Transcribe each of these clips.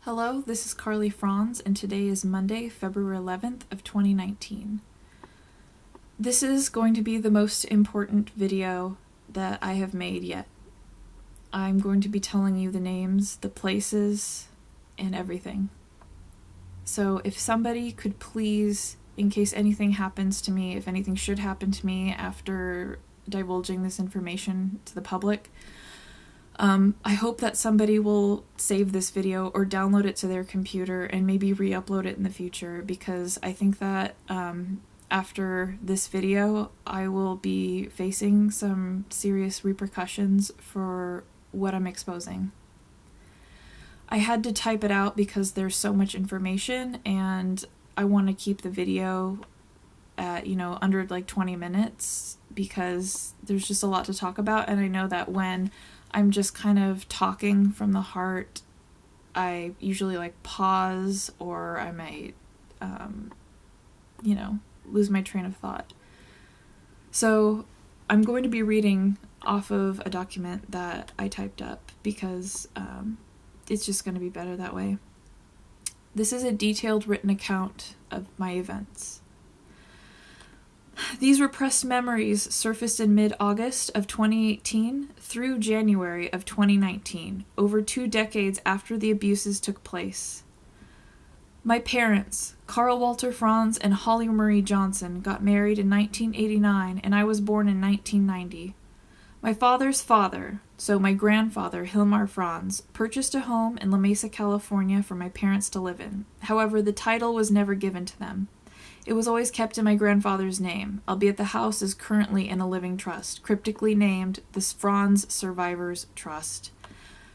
Hello, this is Carly Franz, and today is Monday, February 11th of 2019. This is going to be the most important video that I have made yet. I'm going to be telling you the names, the places, and everything. So if somebody could please, in case anything happens to me, if anything should happen to me after divulging this information to the public, I hope that somebody will save this video or download it to their computer and maybe re-upload it in the future, because I think that after this video I will be facing some serious repercussions for what I'm exposing. I had to type it out because there's so much information and I want to keep the video at, under like 20 minutes because there's just a lot to talk about, and I know that when I'm just kind of talking from the heart, I usually pause, or I might, lose my train of thought. So I'm going to be reading off of a document that I typed up because it's just going to be better that way. This is a detailed written account of my events. These repressed memories surfaced in mid-August of 2018 through January of 2019, over 2 decades after the abuses took place. My parents, Carl Walter Franz and Holly Marie Johnson, got married in 1989, and I was born in 1990. My father's father, so my grandfather, Hilmar Franz, purchased a home in La Mesa, California for my parents to live in. However, the title was never given to them. It was always kept in my grandfather's name, albeit the house is currently in a living trust, cryptically named the Franz Survivors Trust.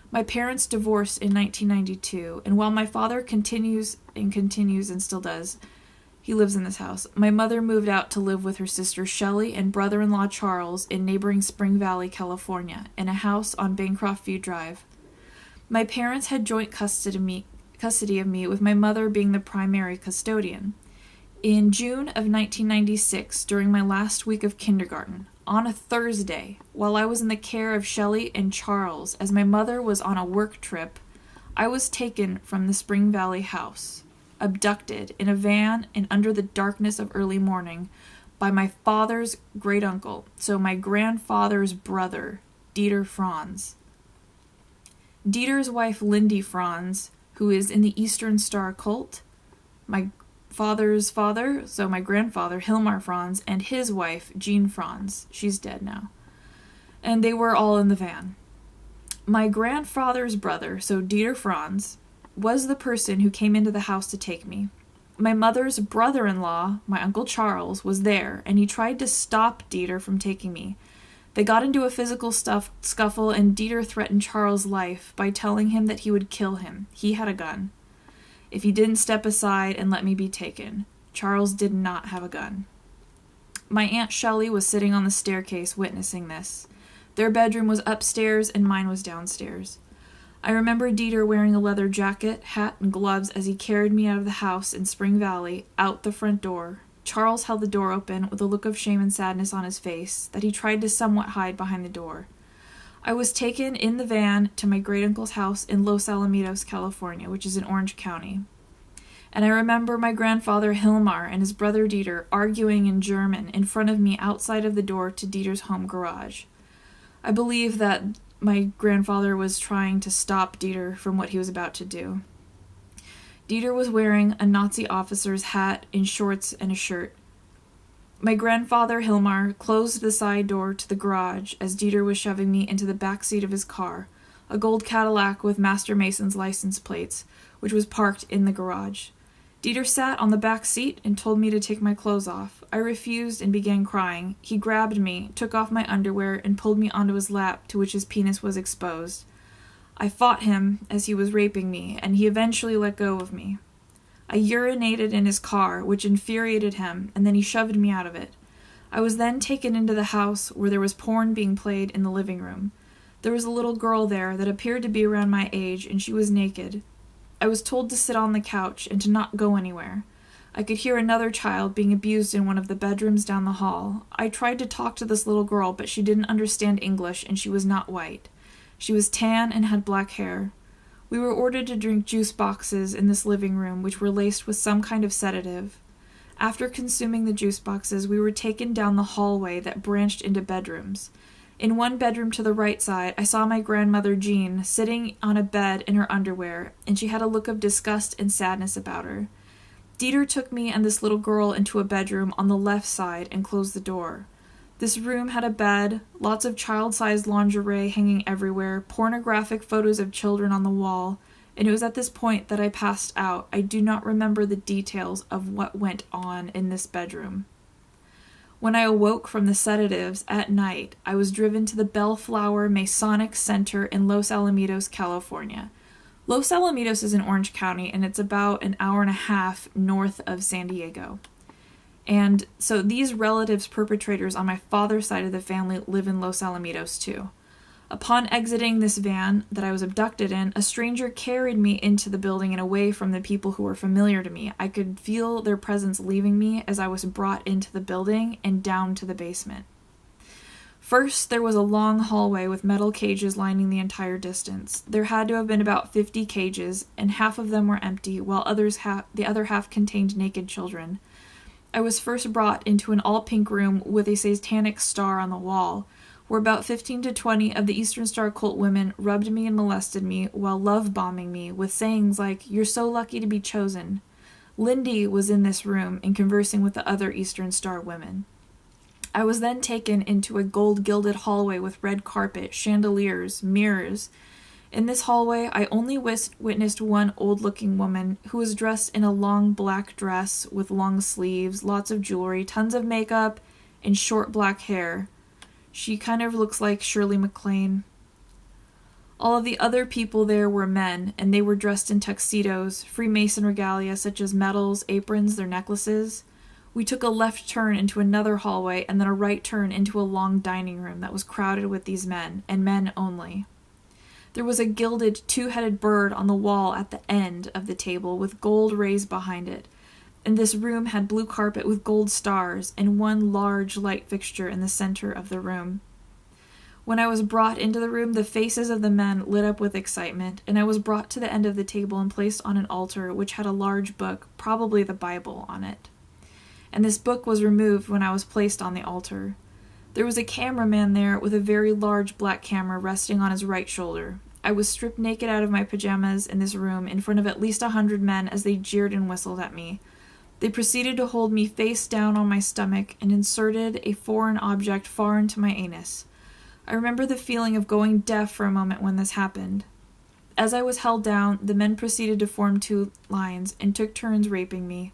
My parents divorced in 1992, and while my father continues and still does, he lives in this house, my mother moved out to live with her sister Shelley and brother-in-law Charles in neighboring Spring Valley, California, in a house on Bancroft View Drive. My parents had joint custody of me, with my mother being the primary custodian. In June of 1996, during my last week of kindergarten, on a Thursday, while I was in the care of Shelley and Charles as my mother was on a work trip, I was taken from the Spring Valley house, abducted in a van and under the darkness of early morning by my father's great-uncle, so my grandfather's brother, Dieter Franz. Dieter's wife, Lindy Franz, who is in the Eastern Star cult, my father's father, so my grandfather, Hilmar Franz, and his wife, Jean Franz. She's dead now. And they were all in the van. My grandfather's brother, so Dieter Franz, was the person who came into the house to take me. My mother's brother-in-law, my Uncle Charles, was there, and he tried to stop Dieter from taking me. They got into a physical scuffle, and Dieter threatened Charles' life by telling him that he would kill him. He had a gun. If he didn't step aside and let me be taken. Charles did not have a gun. My Aunt Shelley was sitting on the staircase witnessing this. Their bedroom was upstairs and mine was downstairs. I remember Dieter wearing a leather jacket, hat, and gloves as he carried me out of the house in Spring Valley, out the front door. Charles held the door open with a look of shame and sadness on his face that he tried to somewhat hide behind the door. I was taken in the van to my great-uncle's house in Los Alamitos, California, which is in Orange County. And I remember my grandfather Hilmar and his brother Dieter arguing in German in front of me outside of the door to Dieter's home garage. I believe that my grandfather was trying to stop Dieter from what he was about to do. Dieter was wearing a Nazi officer's hat and shorts and a shirt. My grandfather, Hilmar, closed the side door to the garage as Dieter was shoving me into the back seat of his car, a gold Cadillac with Master Mason's license plates, which was parked in the garage. Dieter sat on the back seat and told me to take my clothes off. I refused and began crying. He grabbed me, took off my underwear, and pulled me onto his lap, to which his penis was exposed. I fought him as he was raping me, and he eventually let go of me. I urinated in his car, which infuriated him, and then he shoved me out of it. I was then taken into the house where there was porn being played in the living room. There was a little girl there that appeared to be around my age, and she was naked. I was told to sit on the couch and to not go anywhere. I could hear another child being abused in one of the bedrooms down the hall. I tried to talk to this little girl, but she didn't understand English, and she was not white. She was tan and had black hair. We were ordered to drink juice boxes in this living room, which were laced with some kind of sedative. After consuming the juice boxes, we were taken down the hallway that branched into bedrooms. In one bedroom to the right side, I saw my grandmother Jean sitting on a bed in her underwear, and she had a look of disgust and sadness about her. Dieter took me and this little girl into a bedroom on the left side and closed the door. This room had a bed, lots of child-sized lingerie hanging everywhere, pornographic photos of children on the wall, and it was at this point that I passed out. I do not remember the details of what went on in this bedroom. When I awoke from the sedatives at night, I was driven to the Bellflower Masonic Center in Los Alamitos, California. Los Alamitos is in Orange County, and it's about an hour and a half north of San Diego. And so these relatives, perpetrators on my father's side of the family, live in Los Alamitos too. Upon exiting this van that I was abducted in, a stranger carried me into the building and away from the people who were familiar to me. I could feel their presence leaving me as I was brought into the building and down to the basement. First, there was a long hallway with metal cages lining the entire distance. There had to have been about 50 cages, and half of them were empty, while the other half contained naked children. I was first brought into an all-pink room with a satanic star on the wall, where about 15 to 20 of the Eastern Star cult women rubbed me and molested me while love-bombing me with sayings like, "You're so lucky to be chosen." Lindy was in this room and conversing with the other Eastern Star women. I was then taken into a gold-gilded hallway with red carpet, chandeliers, mirrors. In this hallway, I only witnessed one old-looking woman who was dressed in a long black dress with long sleeves, lots of jewelry, tons of makeup, and short black hair. She kind of looks like Shirley MacLaine. All of the other people there were men, and they were dressed in tuxedos, Freemason regalia such as medals, aprons, their necklaces. We took a left turn into another hallway and then a right turn into a long dining room that was crowded with these men, and men only. There was a gilded two-headed bird on the wall at the end of the table with gold rays behind it, and this room had blue carpet with gold stars and one large light fixture in the center of the room. When I was brought into the room, the faces of the men lit up with excitement, and I was brought to the end of the table and placed on an altar which had a large book, probably the Bible, on it. And this book was removed when I was placed on the altar. There was a cameraman there with a very large black camera resting on his right shoulder. I was stripped naked out of my pajamas in this room in front of at least 100 men as they jeered and whistled at me. They proceeded to hold me face down on my stomach and inserted a foreign object far into my anus. I remember the feeling of going deaf for a moment when this happened. As I was held down, the men proceeded to form two lines and took turns raping me.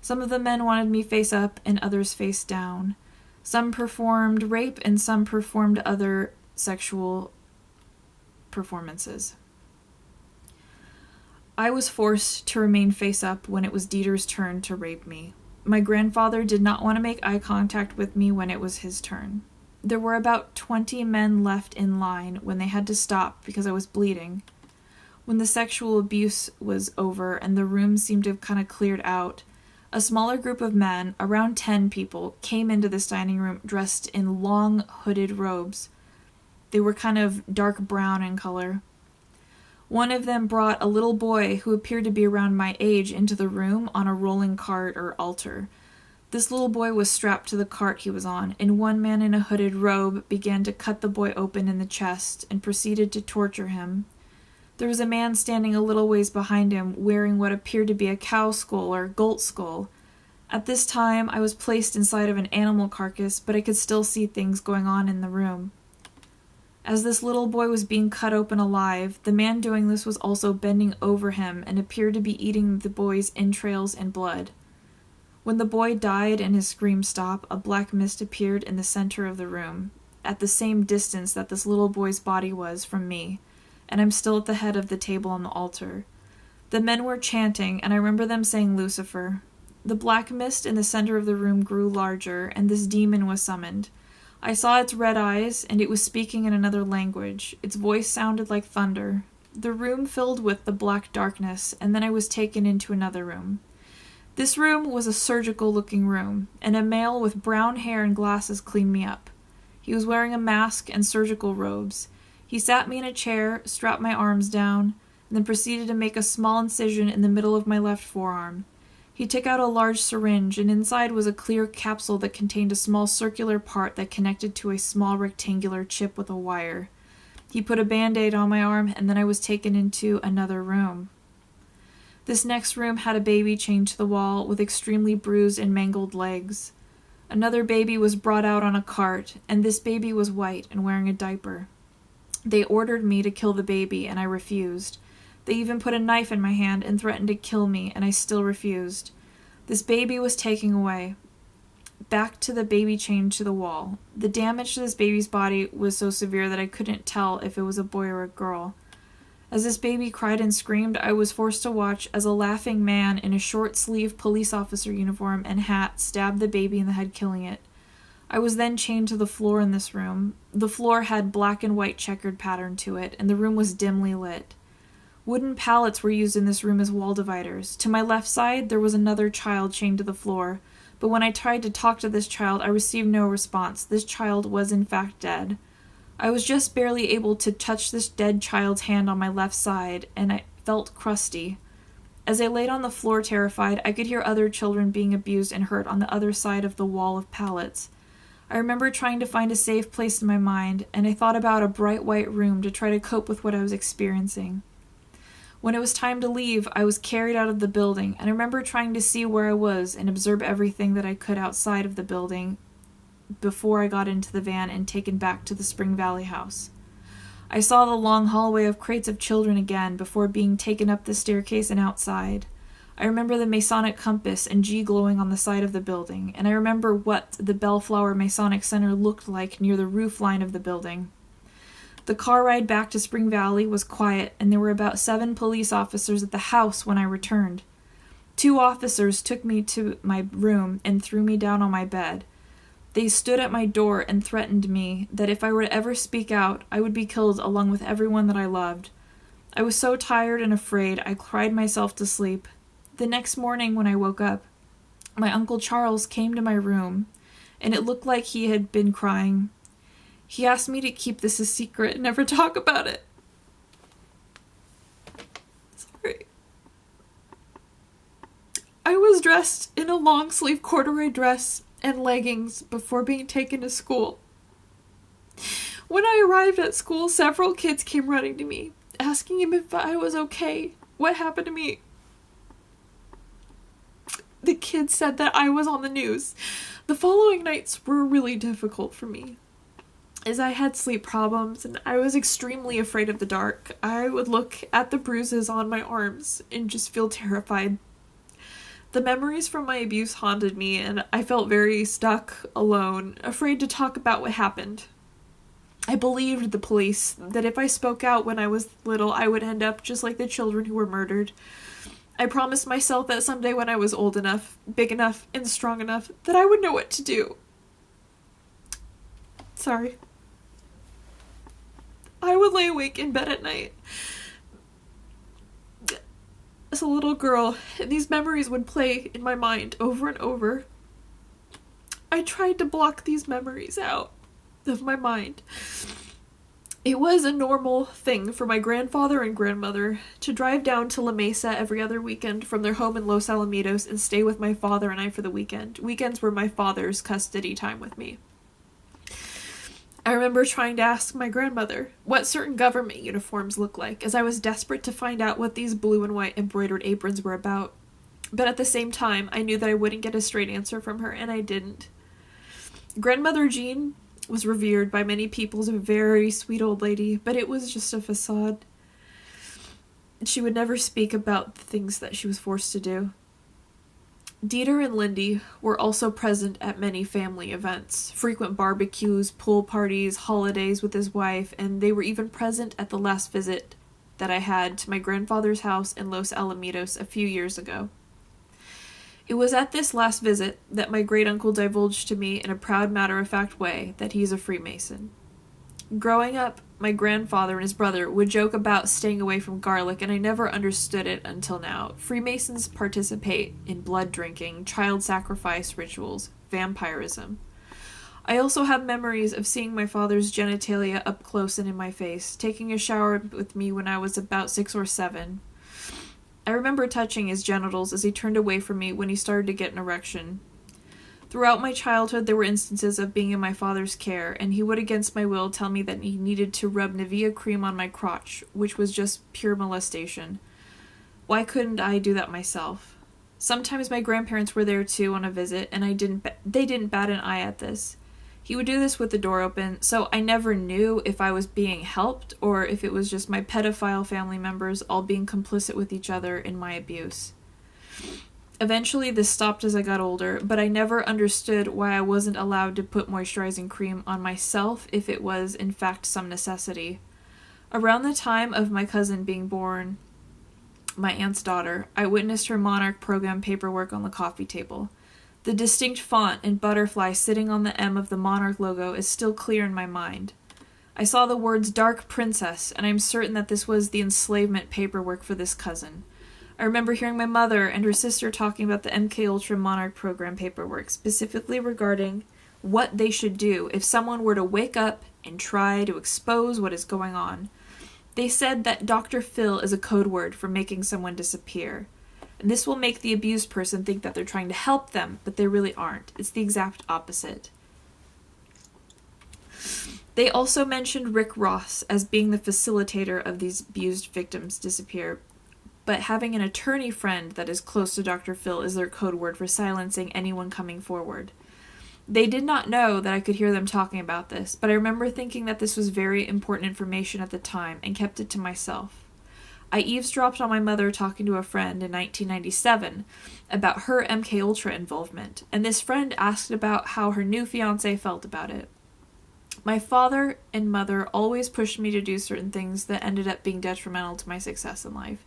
Some of the men wanted me face up and others face down. Some performed rape and some performed other sexual performances. I was forced to remain face up when it was Dieter's turn to rape me. My grandfather did not want to make eye contact with me when it was his turn. There were about 20 men left in line when they had to stop because I was bleeding. When the sexual abuse was over and the room seemed to have kind of cleared out, a smaller group of men, around 10 people, came into this dining room dressed in long hooded robes. They were kind of dark brown in color. One of them brought a little boy who appeared to be around my age into the room on a rolling cart or altar. This little boy was strapped to the cart he was on, and one man in a hooded robe began to cut the boy open in the chest and proceeded to torture him. There was a man standing a little ways behind him wearing what appeared to be a cow skull or goat skull. At this time, I was placed inside of an animal carcass, but I could still see things going on in the room. As this little boy was being cut open alive, the man doing this was also bending over him and appeared to be eating the boy's entrails and blood. When the boy died and his scream stopped, a black mist appeared in the center of the room, at the same distance that this little boy's body was from me, and I'm still at the head of the table on the altar. The men were chanting, and I remember them saying Lucifer. The black mist in the center of the room grew larger, and this demon was summoned. I saw its red eyes, and it was speaking in another language. Its voice sounded like thunder. The room filled with the black darkness, and then I was taken into another room. This room was a surgical-looking room, and a male with brown hair and glasses cleaned me up. He was wearing a mask and surgical robes. He sat me in a chair, strapped my arms down, then proceeded to make a small incision in the middle of my left forearm. He took out a large syringe, and inside was a clear capsule that contained a small circular part that connected to a small rectangular chip with a wire. He put a Band-Aid on my arm, and then I was taken into another room. This next room had a baby chained to the wall with extremely bruised and mangled legs. Another baby was brought out on a cart, and this baby was white and wearing a diaper. They ordered me to kill the baby, and I refused. They even put a knife in my hand and threatened to kill me, and I still refused. This baby was taken away, back to the baby chained to the wall. The damage to this baby's body was so severe that I couldn't tell if it was a boy or a girl. As this baby cried and screamed, I was forced to watch as a laughing man in a short-sleeved police officer uniform and hat stabbed the baby in the head, killing it. I was then chained to the floor in this room. The floor had black and white checkered pattern to it, and the room was dimly lit. Wooden pallets were used in this room as wall dividers. To my left side, there was another child chained to the floor, but when I tried to talk to this child, I received no response. This child was in fact dead. I was just barely able to touch this dead child's hand on my left side, and I felt crusty. As I laid on the floor terrified, I could hear other children being abused and hurt on the other side of the wall of pallets. I remember trying to find a safe place in my mind, and I thought about a bright white room to try to cope with what I was experiencing. When it was time to leave, I was carried out of the building, and I remember trying to see where I was and observe everything that I could outside of the building before I got into the van and taken back to the Spring Valley house. I saw the long hallway of crates of children again before being taken up the staircase and outside. I remember the Masonic compass and G glowing on the side of the building, and I remember what the Bellflower Masonic Center looked like near the roof line of the building. The car ride back to Spring Valley was quiet, and there were about 7 police officers at the house when I returned. 2 officers took me to my room and threw me down on my bed. They stood at my door and threatened me that if I were to ever speak out, I would be killed along with everyone that I loved. I was so tired and afraid, I cried myself to sleep. The next morning when I woke up, my Uncle Charles came to my room, and it looked like he had been crying. He asked me to keep this a secret and never talk about it. Sorry. I was dressed in a long-sleeve corduroy dress and leggings before being taken to school. When I arrived at school, several kids came running to me, asking him if I was okay. What happened to me? The kids said that I was on the news. The following nights were really difficult for me, as I had sleep problems and I was extremely afraid of the dark. I would look at the bruises on my arms and just feel terrified. The memories from my abuse haunted me, and I felt very stuck, alone, afraid to talk about what happened. I believed the police that if I spoke out when I was little, I would end up just like the children who were murdered. I promised myself that someday when I was old enough, big enough, and strong enough, that I would know what to do. Sorry. I would lay awake in bed at night as a little girl, and these memories would play in my mind over and over. I tried to block these memories out of my mind. It was a normal thing for my grandfather and grandmother to drive down to La Mesa every other weekend from their home in Los Alamitos and stay with my father and I for the weekend. Weekends were my father's custody time with me. I remember trying to ask my grandmother what certain government uniforms looked like, as I was desperate to find out what these blue and white embroidered aprons were about. But at the same time, I knew that I wouldn't get a straight answer from her, and I didn't. Grandmother Jean was revered by many people as a very sweet old lady, but it was just a facade. She would never speak about the things that she was forced to do. Dieter and Lindy were also present at many family events, frequent barbecues, pool parties, holidays with his wife, and they were even present at the last visit that I had to my grandfather's house in Los Alamitos a few years ago. It was at this last visit that my great-uncle divulged to me in a proud matter-of-fact way that he's a Freemason. Growing up, my grandfather and his brother would joke about staying away from garlic, and I never understood it until now. Freemasons participate in blood drinking, child sacrifice rituals, vampirism. I also have memories of seeing my father's genitalia up close and in my face, taking a shower with me when I was about 6 or 7. I remember touching his genitals as he turned away from me when he started to get an erection. Throughout my childhood, there were instances of being in my father's care, and he would against my will tell me that he needed to rub Nivea cream on my crotch, which was just pure molestation. Why couldn't I do that myself? Sometimes my grandparents were there too on a visit, and they didn't bat an eye at this. He would do this with the door open, so I never knew if I was being helped or if it was just my pedophile family members all being complicit with each other in my abuse. Eventually, this stopped as I got older, but I never understood why I wasn't allowed to put moisturizing cream on myself if it was, in fact, some necessity. Around the time of my cousin being born, my aunt's daughter, I witnessed her Monarch program paperwork on the coffee table. The distinct font and butterfly sitting on the M of the Monarch logo is still clear in my mind. I saw the words Dark Princess, and I'm certain that this was the enslavement paperwork for this cousin. I remember hearing my mother and her sister talking about the MKUltra Monarch program paperwork, specifically regarding what they should do if someone were to wake up and try to expose what is going on. They said that Dr. Phil is a code word for making someone disappear. And this will make the abused person think that they're trying to help them, but they really aren't. It's the exact opposite. They also mentioned Rick Ross as being the facilitator of these abused victims disappear, but having an attorney friend that is close to Dr. Phil is their code word for silencing anyone coming forward. They did not know that I could hear them talking about this, but I remember thinking that this was very important information at the time and kept it to myself. I eavesdropped on my mother talking to a friend in 1997 about her MKUltra involvement, and this friend asked about how her new fiancé felt about it. My father and mother always pushed me to do certain things that ended up being detrimental to my success in life,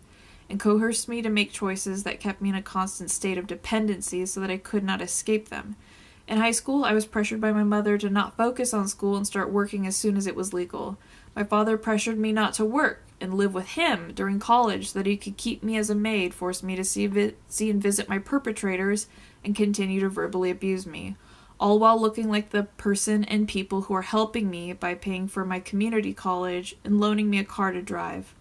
and coerced me to make choices that kept me in a constant state of dependency so that I could not escape them. In high school, I was pressured by my mother to not focus on school and start working as soon as it was legal. My father pressured me not to work and live with him during college so that he could keep me as a maid, forced me to see and visit my perpetrators, and continue to verbally abuse me, all while looking like the person and people who are helping me by paying for my community college and loaning me a car to drive.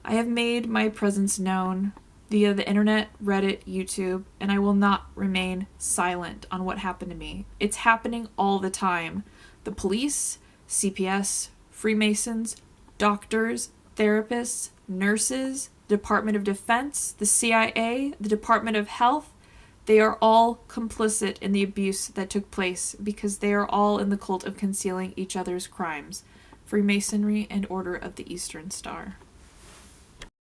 I have made my presence known via the internet, Reddit, YouTube, and I will not remain silent on what happened to me. It's happening all the time. The police, CPS, Freemasons, doctors, therapists, nurses, Department of Defense, the CIA, the Department of Health, they are all complicit in the abuse that took place because they are all in the cult of concealing each other's crimes. Freemasonry and Order of the Eastern Star.